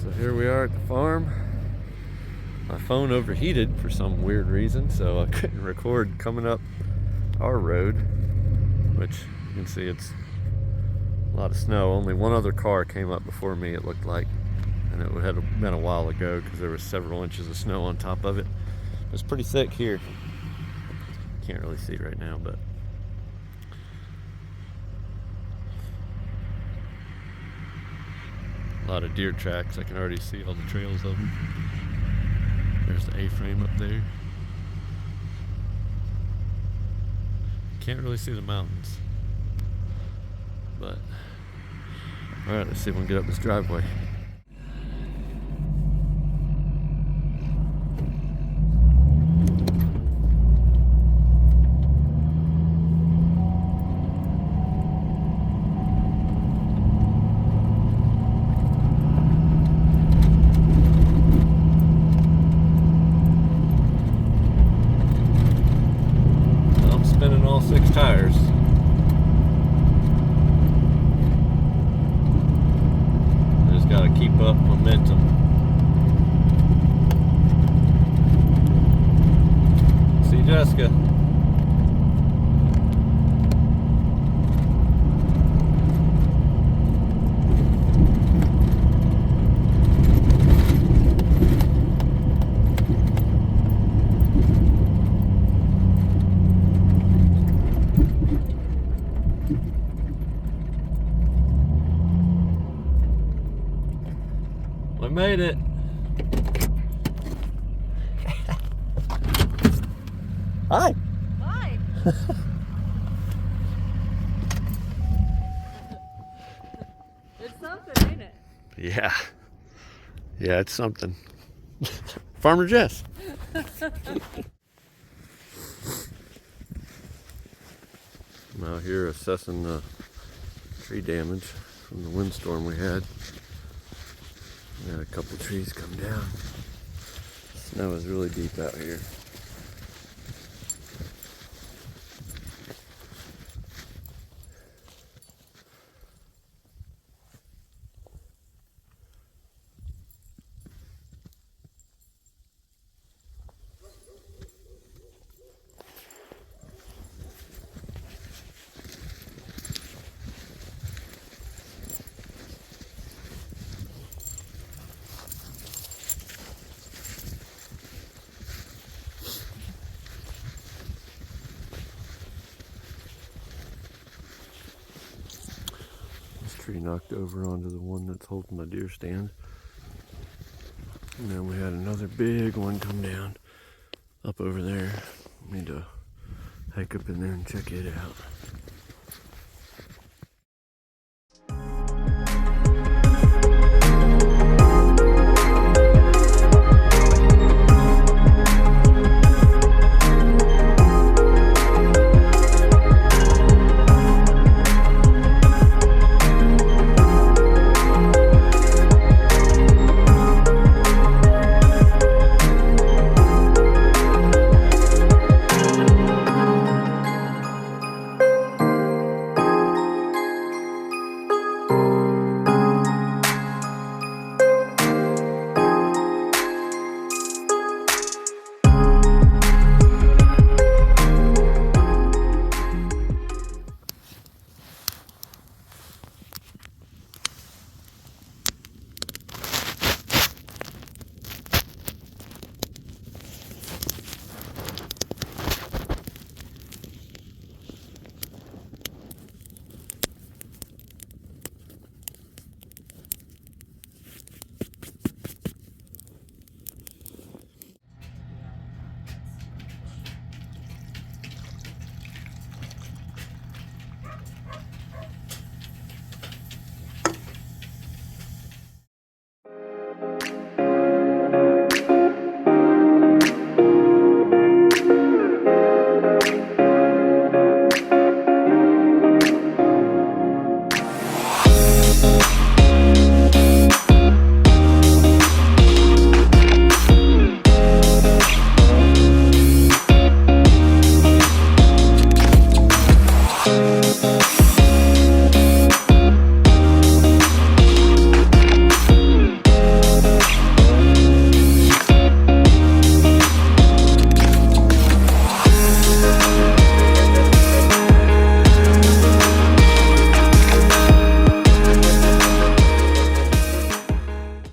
So here we are at the farm. My phone overheated for some weird reason, so I couldn't record coming up our road, which you can see it's a lot of snow. Only one other car came up before me, it looked like, and it had been a while ago because there was several inches of snow on top of it. It was pretty thick here. Can't really see right now, but a lot of deer tracks. I can already see all the trails of them. There's the A-frame up there. Can't really see the mountains, but all right, let's see if we can get up this driveway. Spinning all 6 tires. Just gotta keep up momentum. See Jessica. We made it. Hi. Hi. It's something, ain't it? Yeah. Yeah, it's something. Farmer Jess. I'm out here assessing the tree damage from the windstorm we had. We had a couple trees come down. Snow is really deep out here. Tree knocked over onto the one that's holding my deer stand. And then we had another big one come down up over there. Need to hike up in there and check it out.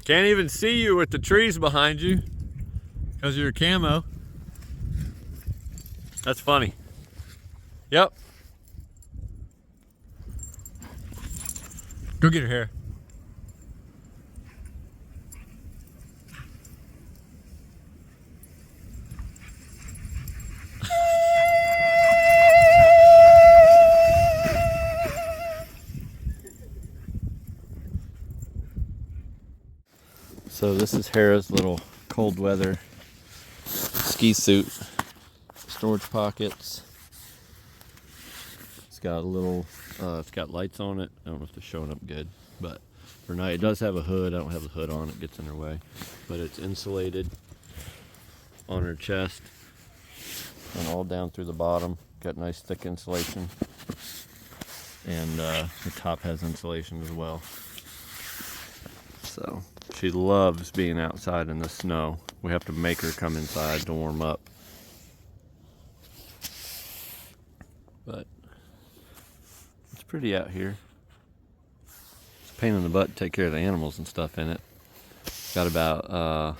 Can't even see you with the trees behind you because of your camo. That's funny. Yep. Go get her hair. So this is Hera's little cold weather ski suit. Storage pockets. It's got a little, it's got lights on it. I don't know if they're showing up good, but for night it does have a hood. I don't have the hood on, it gets in their way. But it's insulated on her chest and all down through the bottom. Got nice thick insulation. And the top has insulation as well. So she loves being outside in the snow. We have to make her come inside to warm up. But it's pretty out here. It's a pain in the butt to take care of the animals and stuff in it. Got about,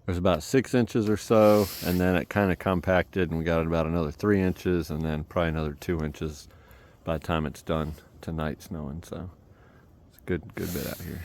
there's about 6 inches or so, and then it kind of compacted, and we got about another 3 inches, and then probably another 2 inches by the time it's done tonight snowing. So it's a good bit out here.